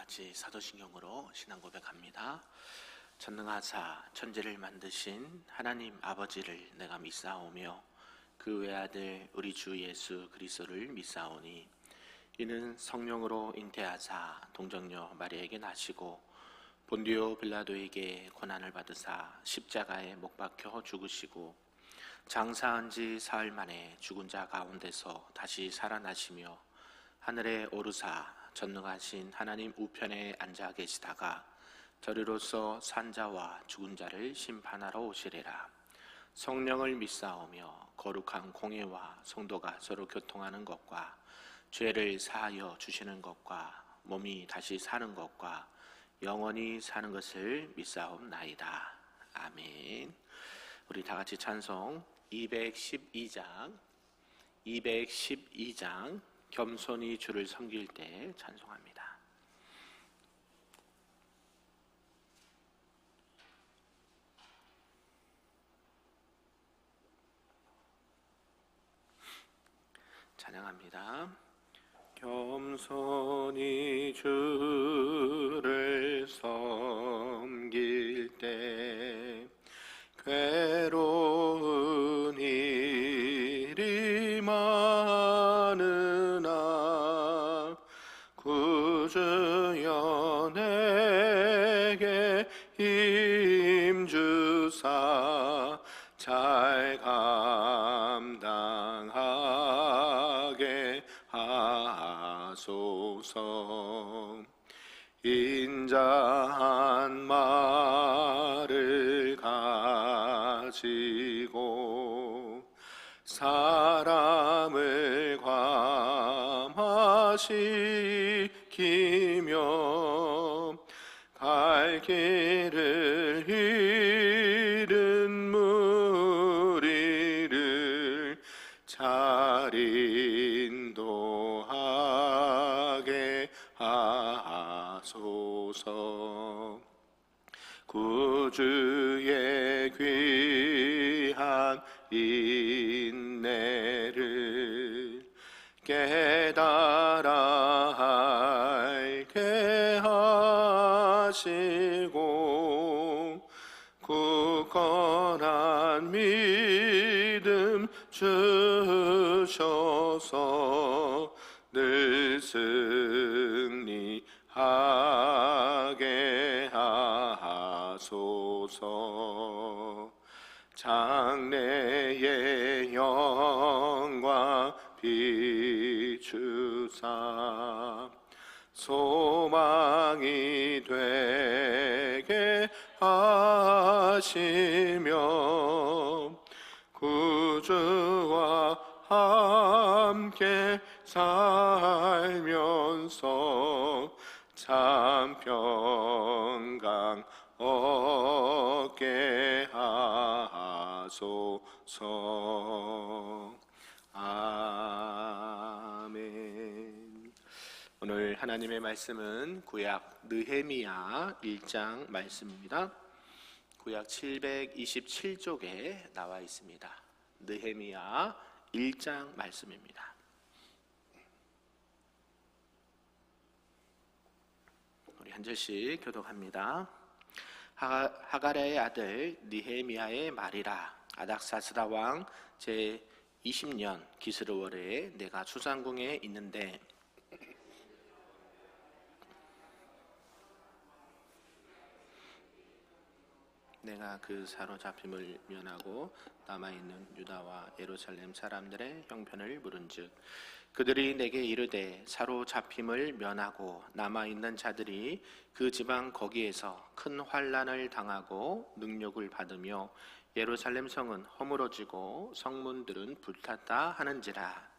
같이 사도신경으로 신앙 고백합니다. 전능하사 천지를 만드신 하나님 아버지를 내가 믿사오며 그 외아들 우리 주 예수 그리스도를 믿사오니 이는 성령으로 잉태하사 동정녀 마리아에게 나시고 본디오 빌라도에게 고난을 받으사 십자가에 못 박혀 죽으시고 장사한 지 사흘 만에 죽은 자 가운데서 다시 살아나시며 하늘에 오르사 전능하신 하나님 우편에 앉아 계시다가 저리로서 산자와 죽은 자를 심판하러 오시리라. 성령을 믿사오며 거룩한 공회와 성도가 서로 교통하는 것과 죄를 사하여 주시는 것과 몸이 다시 사는 것과 영원히 사는 것을 믿사옵나이다. 아멘. 우리 다 같이 찬송 212장 겸손히 주를 섬길 때 찬송합니다. 찬양합니다. 겸손히 주를 섬길 때 괴로운 일이 많으나 구주여 내게 힘주사 잘 감당하게 하소서. 인자한 말을 가지고 사람을 감화시키며 갈 길을 잃은 무리를 잘 인도하게 하소서. 구주의 귀한 인내를 깨달아 알게 하시고 굳건한 믿음 주셔서 늘 승리하게 하소서. 장래의 영광 비추사 소망이 되게 하시며 구주와 함께 살면서 참 평강 얻게 하소서. 아멘. 오늘 하나님의 말씀은 구약 느헤미야 1장 말씀입니다. 구약 727쪽에 나와 있습니다. 느헤미야 1장 말씀입니다. 우리 한 절씩 교독합니다. 하가랴의 아들 느헤미야의 말이라. 아닥사스다 왕 제 20년 기스르월에 내가 수상궁에 있는데 내가 그 사로잡힘을 면하고 남아있는 유다와 예루살렘 사람들의 형편을 물은즉 그들이 내게 이르되 사로잡힘을 면하고 남아있는 자들이 그 지방 거기에서 큰 환난을 당하고 능욕을 받으며 예루살렘 성은 허물어지고 성문들은 불탔다 하는지라.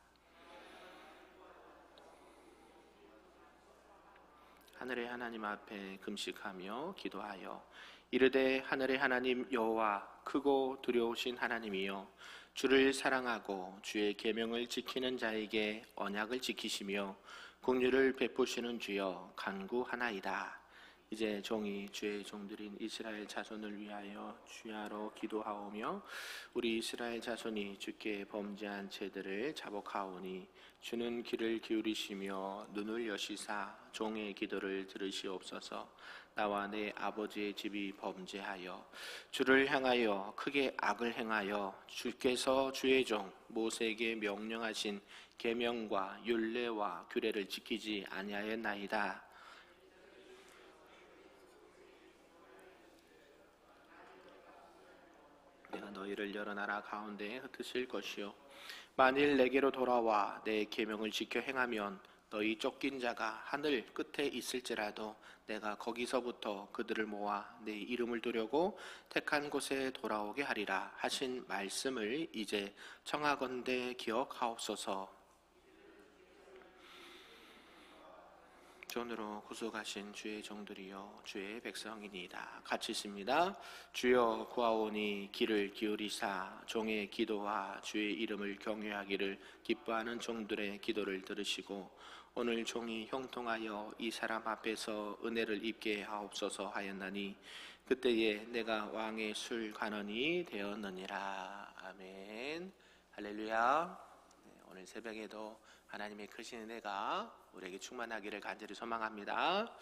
하늘의 하나님 앞에 금식하며 기도하여 이르되 하늘의 하나님 여호와 크고 두려우신 하나님이여 주를 사랑하고 주의 계명을 지키는 자에게 언약을 지키시며 긍휼을 베푸시는 주여 간구하나이다. 이제 종이 주의 종들인 이스라엘 자손을 위하여 주야로 기도하오며 우리 이스라엘 자손이 주께 범죄한 죄들을 자복하오니 주는 귀를 기울이시며 눈을 여시사 종의 기도를 들으시옵소서. 나와 내 아버지의 집이 범죄하여 주를 향하여 크게 악을 행하여 주께서 주의 종 모세에게 명령하신 계명과 율례와 규례를 지키지 아니하였나이다. 내가 너희를 여러 나라 가운데 흩으실 것이요 만일 내게로 돌아와 내 계명을 지켜 행하면 너희 쫓긴 자가 하늘 끝에 있을지라도 내가 거기서부터 그들을 모아 내 이름을 두려고 택한 곳에 돌아오게 하리라 하신 말씀을 이제 청하건대 기억하옵소서. 존으로 구속하신 주의 종들이여 주의 백성이니이다. 같이 있습니다. 주여 구하오니 귀를 기울이사 종의 기도와 주의 이름을 경외하기를 기뻐하는 종들의 기도를 들으시고 오늘 종이 형통하여 이 사람 앞에서 은혜를 입게 하옵소서 하였나니 그때에 내가 왕의 술 관원이 되었느니라. 아멘. 할렐루야. 오늘 새벽에도 하나님의 크신 은혜가 우리에게 충만하기를 간절히 소망합니다.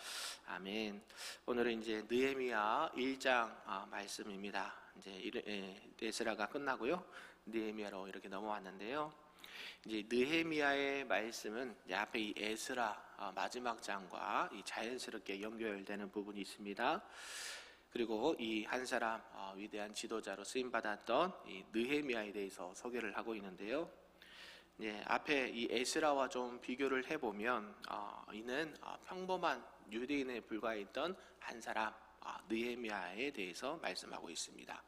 아멘. 오늘은 이제 느헤미야 1장 말씀입니다. 이제 에스라가 끝나고요. 느헤미야로 이렇게 넘어왔는데요. 이제 느헤미야의 말씀은 이제 앞에 이 에스라 마지막 장과 이 자연스럽게 연결되는 부분이 있습니다. 그리고 이 한 사람 위대한 지도자로 쓰임 받았던 이 느헤미야에 대해서 소개를 하고 있는데요. 앞에 이 에스라와 좀 비교를 해보면 이는 평범한 유대인에 불과했던 한 사람 느헤미야에 대해서 말씀하고 있습니다.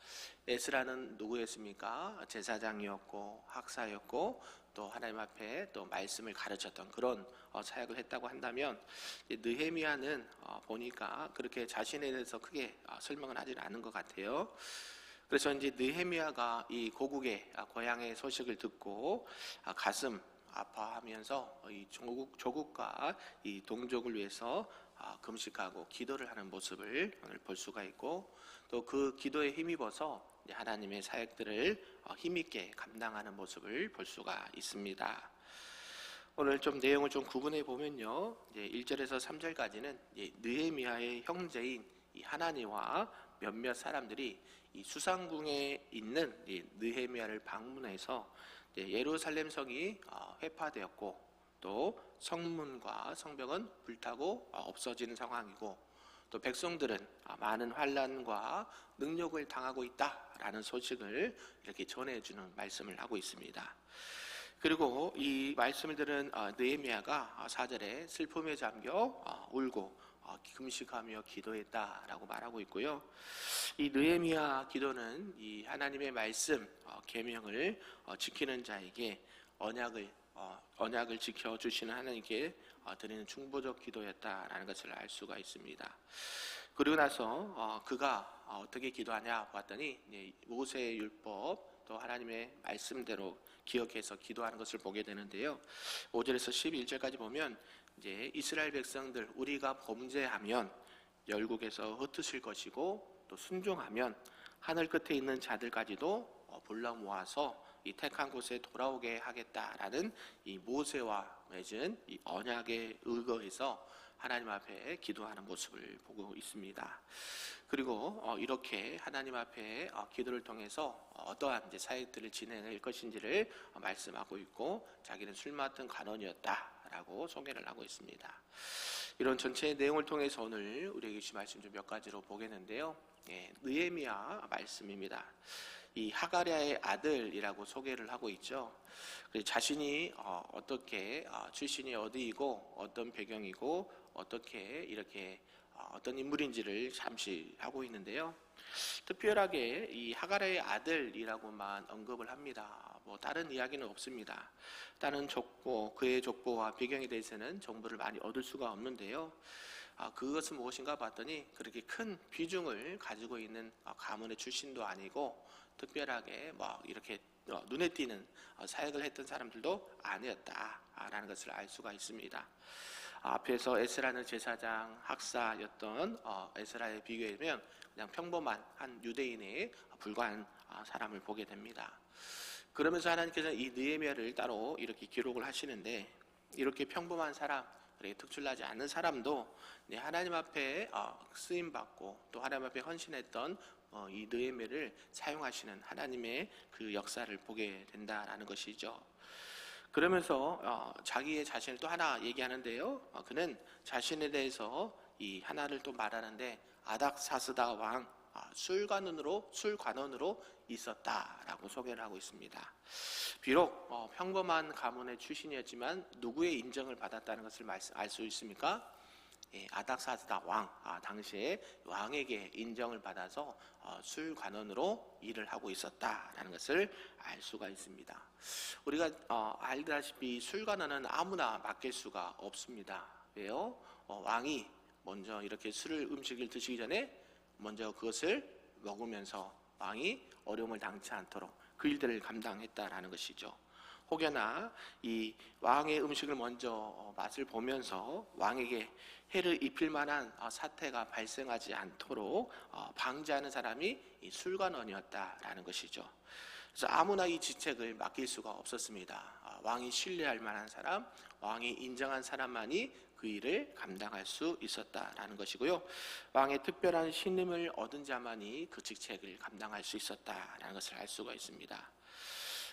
에스라는 누구였습니까? 제사장이었고 학사였고 또 하나님 앞에 또 말씀을 가르쳤던 그런 사역을 했다고 한다면 느헤미야는 보니까 그렇게 자신에 대해서 크게 설명을 하지는 않은 것 같아요. 그래서 이제 느헤미야가 이 고국의 고향의 소식을 듣고 가슴 아파하면서 이 조국과 이 동족을 위해서 금식하고 기도를 하는 모습을 오늘 볼 수가 있고 또 그 기도에 힘입어서 하나님의 사역들을 힘있게 감당하는 모습을 볼 수가 있습니다. 오늘 좀 내용을 좀 구분해 보면요, 1절에서 3절까지는 느헤미야의 형제인 이 하나니와 몇몇 사람들이 이 수상궁에 있는 느헤미야를 방문해서 예루살렘 성이 회파되었고 또 성문과 성벽은 불타고 없어지는 상황이고 또 백성들은 많은 환난과 능력을 당하고 있다라는 소식을 이렇게 전해주는 말씀을 하고 있습니다. 그리고 이 말씀을 들은 느헤미야가 4절에 슬픔에 잠겨 울고 금식하며 기도했다라고 말하고 있고요. 이 느헤미야 기도는 이 하나님의 말씀 계명을 지키는 자에게 언약을 지켜주시는 하나님께 드리는 중보적 기도였다라는 것을 알 수가 있습니다. 그리고 나서 그가 어떻게 기도하냐 봤더니 모세의 율법 또 하나님의 말씀대로 기억해서 기도하는 것을 보게 되는데요. 5절에서 11절까지 보면 이제 이스라엘 백성들 우리가 범죄하면 열국에서 흩으실 것이고 또 순종하면 하늘 끝에 있는 자들까지도 불러 모아서 이 택한 곳에 돌아오게 하겠다라는 이 모세와 맺은 이 언약에 의거해서 하나님 앞에 기도하는 모습을 보고 있습니다. 그리고 이렇게 하나님 앞에 기도를 통해서 어떠한 이제 사역들을 진행할 것인지를 말씀하고 있고 자기는 술 맡은 간원이었다라고 소개를 하고 있습니다. 이런 전체의 내용을 통해서 오늘 우리에게 주신 말씀 좀 몇 가지로 보겠는데요. 느헤미야 말씀입니다. 이 하가랴의 아들이라고 소개를 하고 있죠. 자신이 어떻게 출신이 어디이고 어떤 배경이고 어떻게 이렇게 어떤 인물인지를 잠시 하고 있는데요. 특별하게 이 하가랴의 아들이라고만 언급을 합니다. 뭐 다른 이야기는 없습니다. 다른 족보, 그의 족보와 배경에 대해서는 정보를 많이 얻을 수가 없는데요. 그것은 무엇인가 봤더니 그렇게 큰 비중을 가지고 있는 가문의 출신도 아니고 특별하게 뭐 이렇게 눈에 띄는 사역을 했던 사람들도 아니었다라는 것을 알 수가 있습니다. 앞에서 에스라는 제사장 학사였던 에스라에 비교하면 그냥 평범한 한 유대인에 불과한 사람을 보게 됩니다. 그러면서 하나님께서 이 느헤미야를 따로 이렇게 기록을 하시는데, 이렇게 평범한 사람, 특출나지 않은 사람도 하나님 앞에 쓰임 받고 또 하나님 앞에 헌신했던 이 느헤미야를 사용하시는 하나님의 그 역사를 보게 된다라는 것이죠. 그러면서 자기의 자신을 또 하나 얘기하는데요. 그는 자신에 대해서 이 하나를 또 말하는데, 아닥사스다 왕 술관원으로 있었다라고 소개를 하고 있습니다. 비록 평범한 가문의 출신이었지만 누구의 인정을 받았다는 것을 알 수 있습니까? 아닥사스다 왕, 당시에 왕에게 인정을 받아서 술관원으로 일을 하고 있었다라는 것을 알 수가 있습니다. 우리가 알다시피 술관원은 아무나 맡길 수가 없습니다. 왜요? 왕이 먼저 이렇게 음식을 드시기 전에 먼저 그것을 먹으면서 왕이 어려움을 당치 않도록 그 일들을 감당했다라는 것이죠. 혹여나 이 왕의 음식을 먼저 맛을 보면서 왕에게 해를 입힐 만한 사태가 발생하지 않도록 방지하는 사람이 이 술관원이었다라는 것이죠. 그래서 아무나 이 직책을 맡길 수가 없었습니다. 왕이 신뢰할 만한 사람, 왕이 인정한 사람만이 그 일을 감당할 수 있었다라는 것이고요. 왕의 특별한 신임을 얻은 자만이 그 직책을 감당할 수 있었다라는 것을 알 수가 있습니다.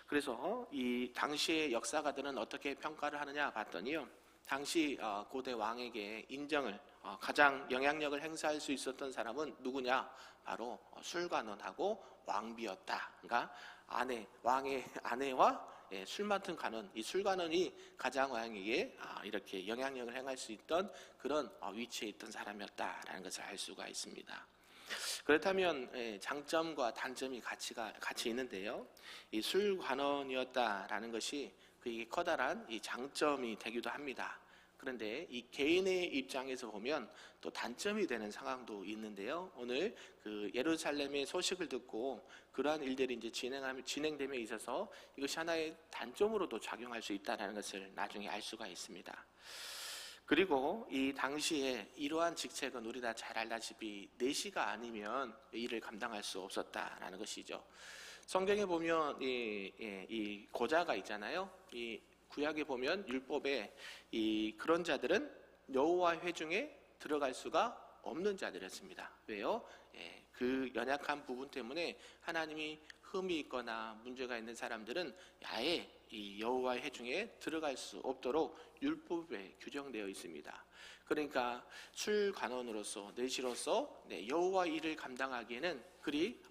그래서 이 당시의 역사가들은 어떻게 평가를 하느냐 봤더니요, 당시 고대 왕에게 인정을 가장 영향력을 행사할 수 있었던 사람은 누구냐? 바로 술관원하고 왕비였다. 그러니까 왕의 아내와 술 맡은 관원, 이 술관원이 가장 왕에게 이렇게 영향력을 행할 수 있던 그런 위치에 있던 사람이었다라는 것을 알 수가 있습니다. 그렇다면 장점과 단점이 같이 있는데요. 이 술관원이었다라는 것이 그에게 커다란 이 장점이 되기도 합니다. 그런데 이 개인의 입장에서 보면 또 단점이 되는 상황도 있는데요. 오늘 그 예루살렘의 소식을 듣고 그러한 일들이 이제 진행됨에 있어서 이것이 하나의 단점으로도 작용할 수 있다는 것을 나중에 알 수가 있습니다. 그리고 이 당시에 이러한 직책은 우리 다 잘 알다시피 내시가 아니면 일을 감당할 수 없었다라는 것이죠. 성경에 보면 이 고자가 있잖아요. 이 구약에 보면 율법에 이 그런 자들은 여호와 회중에 들어갈 수가 없는 자들이었습니다. 왜요? 그 연약한 부분 때문에 하나님이 흠이 있거나 문제가 있는 사람들은 아예 이 여호와의 회중에 들어갈 수 없도록 율법에 규정되어 있습니다. 그러니까 술관원으로서 내시로서 여호와 일을 감당하기에는 그리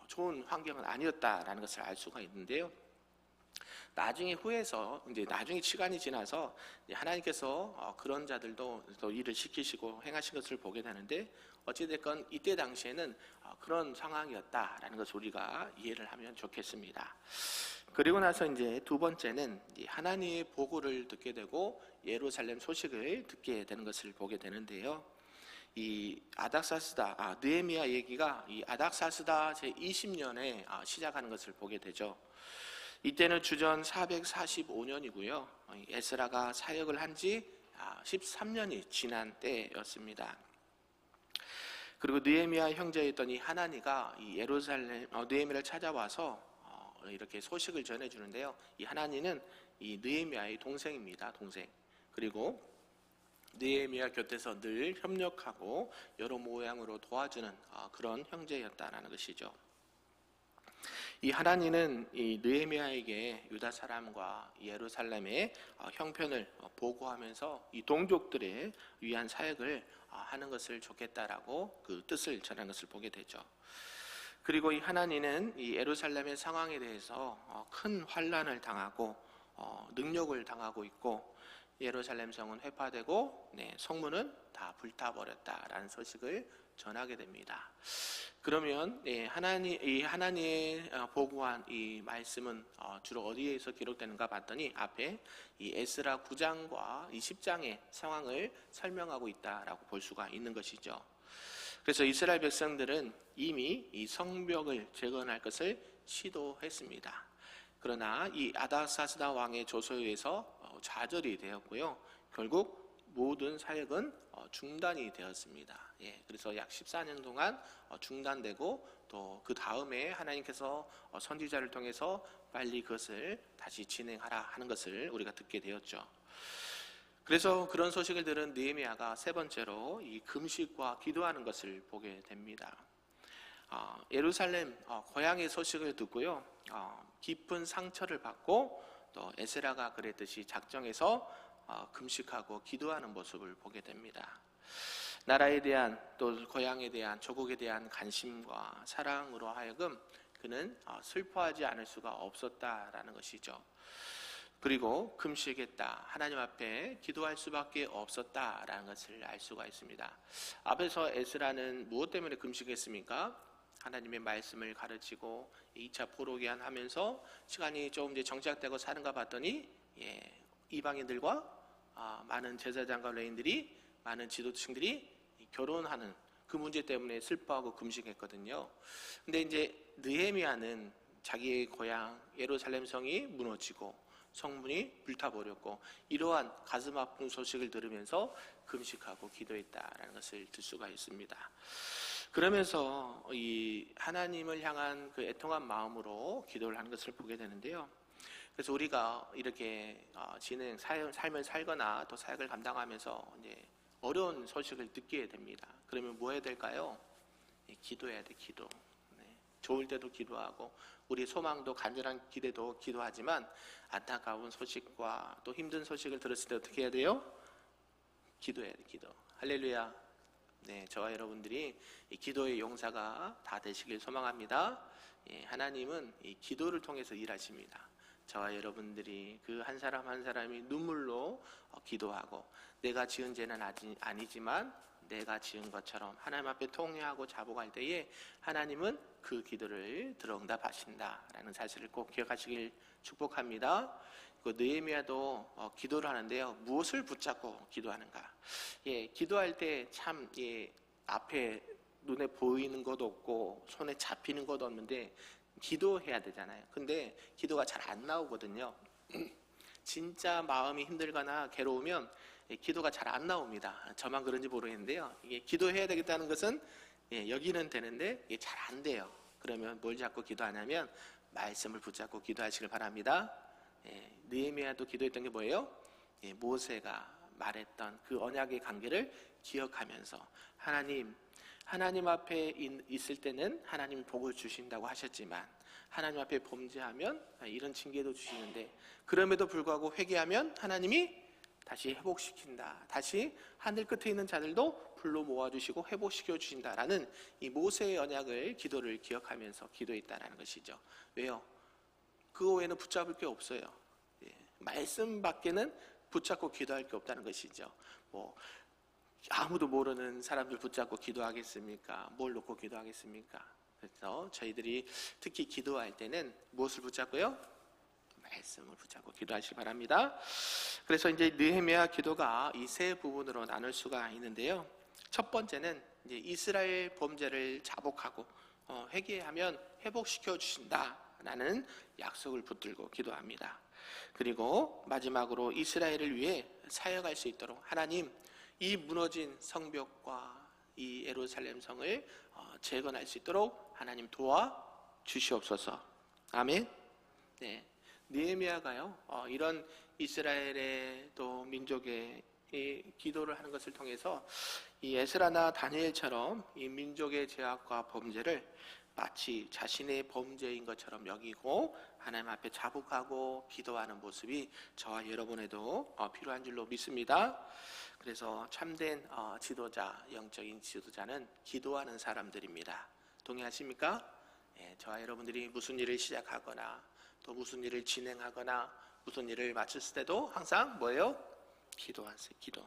좋은 환경은 아니었다라는 것을 알 수가 있는데요. 나중에 시간이 지나서 하나님께서 그런 자들도 또 일을 시키시고 행하신 것을 보게 되는데, 어찌됐건 이때 당시에는 그런 상황이었다라는 것을 우리가 이해를 하면 좋겠습니다. 그리고 나서 이제 두 번째는 하나님의 보고를 듣게 되고 예루살렘 소식을 듣게 되는 것을 보게 되는데요. 이 느헤미야 얘기가 이 아닥사스다 제20년에 시작하는 것을 보게 되죠. 이때는 주전 445년이고요. 에스라가 사역을 한 지 13년이 지난 때였습니다. 그리고 느헤미야 형제였던 이 하나니가 이 예루살렘 느헤미야를 찾아와서 이렇게 소식을 전해주는데요. 이 하나니는 이 느헤미야의 동생입니다. 동생. 그리고 느헤미야 곁에서 늘 협력하고 여러 모양으로 도와주는 그런 형제였다라는 것이죠. 이 하나니는 이 느헤미야에게 유다 사람과 예루살렘의 형편을 보고하면서 이 동족들에 위한 사역을 하는 것을 좋겠다라고 그 뜻을 전하는 것을 보게 되죠. 그리고 이 하나니는 이 예루살렘의 상황에 대해서 큰 환난을 당하고 능력을 당하고 있고, 예루살렘 성은 회파되고 성문은 다 불타버렸다라는 소식을 전하게 됩니다. 그러면 이 하나님의 보고한 이 말씀은 주로 어디에서 기록되는가 봤더니 앞에 이 에스라 9장과 이 10장의 상황을 설명하고 있다라고 볼 수가 있는 것이죠. 그래서 이스라엘 백성들은 이미 이 성벽을 재건할 것을 시도했습니다. 그러나 이 아닥사스다 왕의 조소에 의해서 좌절이 되었고요. 결국 모든 사역은 중단이 되었습니다. 그래서 약 14년 동안 중단되고 또 그 다음에 하나님께서 선지자를 통해서 빨리 그것을 다시 진행하라 하는 것을 우리가 듣게 되었죠. 그래서 그런 소식을 들은 느헤미야가 세 번째로 이 금식과 기도하는 것을 보게 됩니다. 예루살렘 고향의 소식을 듣고요, 깊은 상처를 받고 또 에스라가 그랬듯이 작정해서 금식하고 기도하는 모습을 보게 됩니다. 나라에 대한 또 고향에 대한 조국에 대한 관심과 사랑으로 하여금 그는 슬퍼하지 않을 수가 없었다라는 것이죠. 그리고 금식했다, 하나님 앞에 기도할 수밖에 없었다라는 것을 알 수가 있습니다. 앞에서 에스라는 무엇 때문에 금식했습니까? 하나님의 말씀을 가르치고 2차 포로기한 하면서 시간이 조금 이제 정착되고 사는가 봤더니 이방인들과 많은 제사장과 레인들이, 많은 지도층들이 결혼하는 그 문제 때문에 슬퍼하고 금식했거든요. 근데 이제 느헤미야는 자기의 고향 예루살렘 성이 무너지고 성문이 불타버렸고 이러한 가슴 아픈 소식을 들으면서 금식하고 기도했다라는 것을 들 수가 있습니다. 그러면서 이 하나님을 향한 그 애통한 마음으로 기도를 하는 것을 보게 되는데요. 그래서 우리가 이렇게 삶을 살거나 또 사역을 감당하면서 이제 어려운 소식을 듣게 됩니다. 그러면 뭐 해야 될까요? 기도해야 돼, 기도. 좋을 때도 기도하고 우리 소망도 간절한 기대도 기도하지만 안타까운 소식과 또 힘든 소식을 들었을 때 어떻게 해야 돼요? 기도해야 돼, 기도. 할렐루야. 저와 여러분들이 이 기도의 용사가 다 되시길 소망합니다. 하나님은 이 기도를 통해서 일하십니다. 저와 여러분들이 그 한 사람 한 사람이 눈물로 기도하고 내가 지은 죄는 아니지만 내가 지은 것처럼 하나님 앞에 통회하고 자복할 때에 하나님은 그 기도를 들어 응답하신다라는 사실을 꼭 기억하시길 축복합니다. 그 느헤미야도 기도를 하는데요, 무엇을 붙잡고 기도하는가? 기도할 때 참 앞에 눈에 보이는 것도 없고 손에 잡히는 것도 없는데 기도해야 되잖아요. 근데 기도가 잘 안 나오거든요. 진짜 마음이 힘들거나 괴로우면 기도가 잘 안 나옵니다. 저만 그런지 모르겠는데요, 이게 기도해야 되겠다는 것은 여기는 되는데 이게 잘 안 돼요. 그러면 뭘 잡고 기도하냐면 말씀을 붙잡고 기도하시길 바랍니다. 느헤미야도 기도했던 게 뭐예요? 모세가 말했던 그 언약의 관계를 기억하면서 하나님 앞에 있을 때는 하나님이 복을 주신다고 하셨지만 하나님 앞에 범죄하면 이런 징계도 주시는데 그럼에도 불구하고 회개하면 하나님이 다시 회복시킨다, 다시 하늘 끝에 있는 자들도 불러 모아주시고 회복시켜 주신다라는 이 모세의 언약을 기도를 기억하면서 기도했다라는 것이죠. 왜요? 그거 외에는 붙잡을 게 없어요. 말씀 밖에는 붙잡고 기도할 게 없다는 것이죠. 아무도 모르는 사람들 붙잡고 기도하겠습니까? 뭘 놓고 기도하겠습니까? 그래서 저희들이 특히 기도할 때는 무엇을 붙잡고요? 말씀을 붙잡고 기도하시기 바랍니다. 그래서 이제 느헤미야 기도가 이 세 부분으로 나눌 수가 있는데요. 첫 번째는 이제 이스라엘 범죄를 자복하고 회개하면 회복시켜 주신다라는 약속을 붙들고 기도합니다. 그리고 마지막으로 이스라엘을 위해 사역할 수 있도록 하나님, 이 무너진 성벽과 이 예루살렘 성을 재건할 수 있도록 하나님 도와 주시옵소서. 아멘. 느헤미야가요, 이런 이스라엘의 또 민족의 이 기도를 하는 것을 통해서 이 에스라나 다니엘처럼 이 민족의 죄악과 범죄를 마치 자신의 범죄인 것처럼 여기고 하나님 앞에 자복하고 기도하는 모습이 저와 여러분에도 필요한 줄로 믿습니다. 그래서 참된 지도자, 영적인 지도자는 기도하는 사람들입니다. 동의하십니까? 저와 여러분들이 무슨 일을 시작하거나 또 무슨 일을 진행하거나 무슨 일을 마쳤을 때도 항상 뭐예요? 기도하세요. 기도.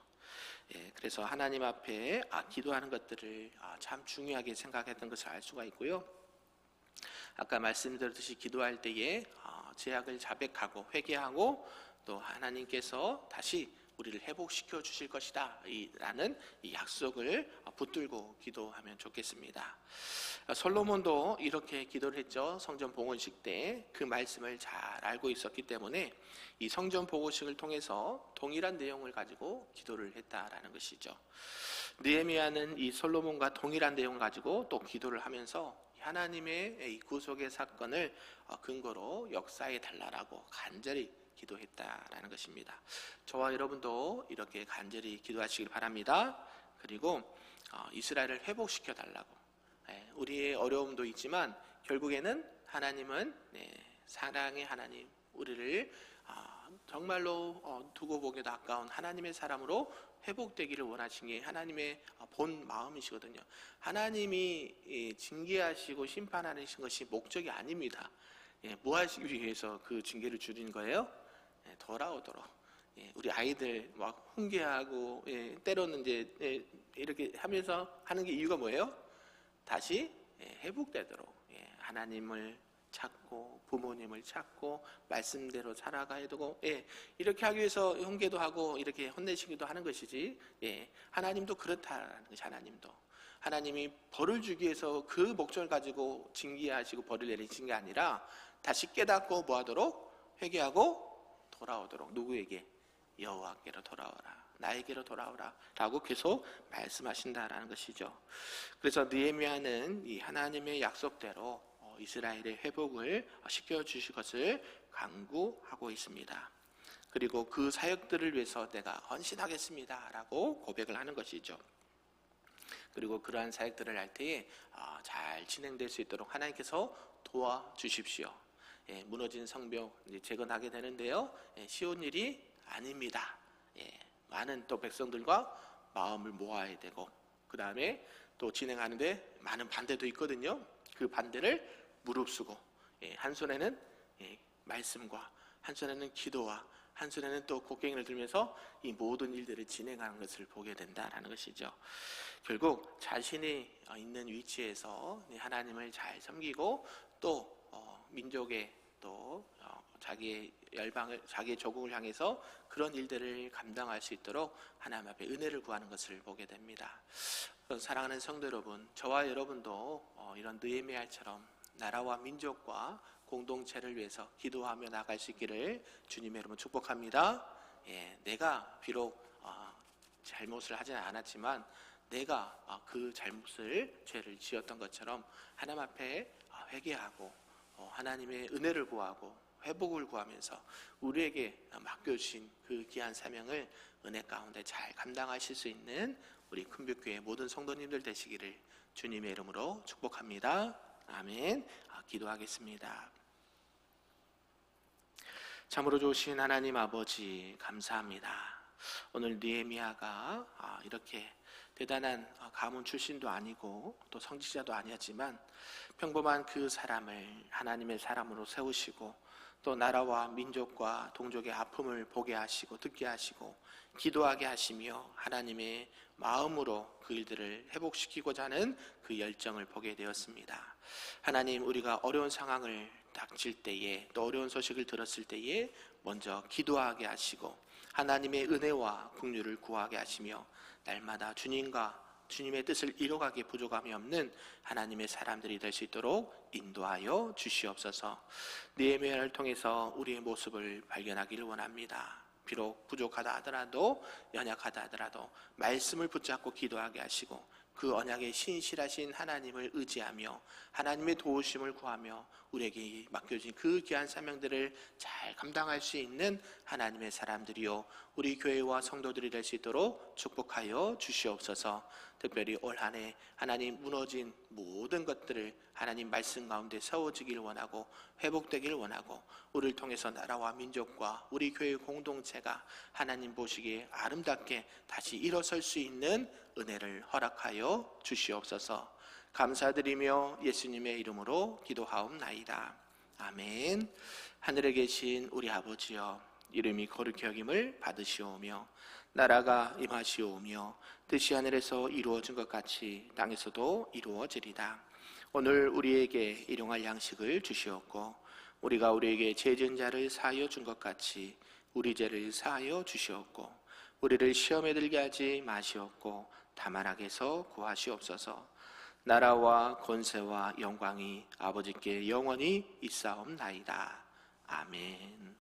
그래서 하나님 앞에 기도하는 것들을 참 중요하게 생각했던 것을 알 수가 있고요. 아까 말씀드렸듯이 기도할 때에 죄악을 자백하고 회개하고 또 하나님께서 다시 우리를 회복시켜 주실 것이다 라는 이 약속을 붙들고 기도하면 좋겠습니다. 솔로몬도 이렇게 기도를 했죠. 성전 봉헌식 때 그 말씀을 잘 알고 있었기 때문에 이 성전 봉헌식을 통해서 동일한 내용을 가지고 기도를 했다라는 것이죠. 느헤미야는 이 솔로몬과 동일한 내용을 가지고 또 기도를 하면서 하나님의 이 구속의 사건을 근거로 역사해 달라고 간절히 기도했다라는 것입니다. 저와 여러분도 이렇게 간절히 기도하시길 바랍니다. 그리고 이스라엘을 회복시켜 달라고. 우리의 어려움도 있지만 결국에는 하나님은 사랑의 하나님, 우리를 정말로 두고 보기도 아까운 하나님의 사람으로 회복되기를 원하신 게 하나님의 본 마음이시거든요. 하나님이 징계하시고 심판하신 것이 목적이 아닙니다. 뭐 하시기 위해서 그 징계를 주신 거예요? 돌아오도록. 우리 아이들 막 훈계하고 때로는 이제 이렇게 하면서 하는 게 이유가 뭐예요? 다시 회복되도록 하나님을 찾고 부모님을 찾고 말씀대로 살아가야 되고 이렇게 하기 위해서 훈계도 하고 이렇게 혼내시기도 하는 것이지 하나님도 그렇다는 것이 하나님이 벌을 주기 위해서 그 목적을 가지고 징계하시고 벌을 내리신 게 아니라 다시 깨닫고 뭐하도록 회개하고 돌아오도록. 누구에게? 여호와께로 돌아오라, 나에게로 돌아오라 라고 계속 말씀하신다라는 것이죠. 그래서 느헤미야는 이 하나님의 약속대로 이스라엘의 회복을 시켜주실 것을 간구하고 있습니다. 그리고 그 사역들을 위해서 내가 헌신하겠습니다 라고 고백을 하는 것이죠. 그리고 그러한 사역들을 할 때에 잘 진행될 수 있도록 하나님께서 도와주십시오. 무너진 성벽 재건하게 되는데요, 쉬운 일이 아닙니다. 많은 또 백성들과 마음을 모아야 되고 그 다음에 또 진행하는데 많은 반대도 있거든요. 그 반대를 무릅쓰고 한 손에는 말씀과 한 손에는 기도와 한 손에는 또 곡괭이를 들면서 이 모든 일들을 진행하는 것을 보게 된다라는 것이죠. 결국 자신이 있는 위치에서 하나님을 잘 섬기고 또 민족의 또 자기의 열방을, 자기의 조국을 향해서 그런 일들을 감당할 수 있도록 하나님 앞에 은혜를 구하는 것을 보게 됩니다. 사랑하는 성도 여러분, 저와 여러분도 이런 느헤미야처럼 나라와 민족과 공동체를 위해서 기도하며 나갈 수 있기를 주님의 이름으로 축복합니다. 내가 비록 잘못을 하지는 않았지만 내가 그 잘못을 죄를 지었던 것처럼 하나님 앞에 회개하고 하나님의 은혜를 구하고 회복을 구하면서 우리에게 맡겨주신 그 귀한 사명을 은혜 가운데 잘 감당하실 수 있는 우리 큰빛교회 모든 성도님들 되시기를 주님의 이름으로 축복합니다. 아멘. 기도하겠습니다. 참으로 좋으신 하나님 아버지 감사합니다. 오늘 느헤미야가 이렇게 대단한 가문 출신도 아니고 또 성직자도 아니었지만 평범한 그 사람을 하나님의 사람으로 세우시고 또 나라와 민족과 동족의 아픔을 보게 하시고 듣게 하시고 기도하게 하시며 하나님의 마음으로 그 일들을 회복시키고자 하는 그 열정을 보게 되었습니다. 하나님, 우리가 어려운 상황을 닥칠 때에 또 어려운 소식을 들었을 때에 먼저 기도하게 하시고 하나님의 은혜와 긍휼을 구하게 하시며 날마다 주님의 뜻을 이뤄가기에 부족함이 없는 하나님의 사람들이 될 수 있도록 인도하여 주시옵소서. 느헤미야를 통해서 우리의 모습을 발견하기를 원합니다. 비록 부족하다 하더라도 연약하다 하더라도 말씀을 붙잡고 기도하게 하시고 그 언약에 신실하신 하나님을 의지하며 하나님의 도우심을 구하며 우리에게 맡겨진 그 귀한 사명들을 잘 감당할 수 있는 하나님의 사람들이요 우리 교회와 성도들이 될 수 있도록 축복하여 주시옵소서. 특별히 올 한 해 하나님 무너진 모든 것들을 하나님 말씀 가운데 세워지길 원하고 회복되길 원하고 우리를 통해서 나라와 민족과 우리 교회 공동체가 하나님 보시기에 아름답게 다시 일어설 수 있는 은혜를 허락하여 주시옵소서. 감사드리며 예수님의 이름으로 기도하옵나이다. 아멘. 하늘에 계신 우리 아버지여, 이름이 거룩히 여김을 받으시오며 나라가 임하시오며 뜻이 하늘에서 이루어진 것 같이 땅에서도 이루어지리다. 오늘 우리에게 일용할 양식을 주시옵고 우리가 우리에게 죄 지은 자를 사하여 준 것 같이 우리 죄를 사하여 주시옵고 우리를 시험에 들게 하지 마시옵고 다만 악에서 구하시옵소서. 나라와 권세와 영광이 아버지께 영원히 있사옵나이다. 아멘.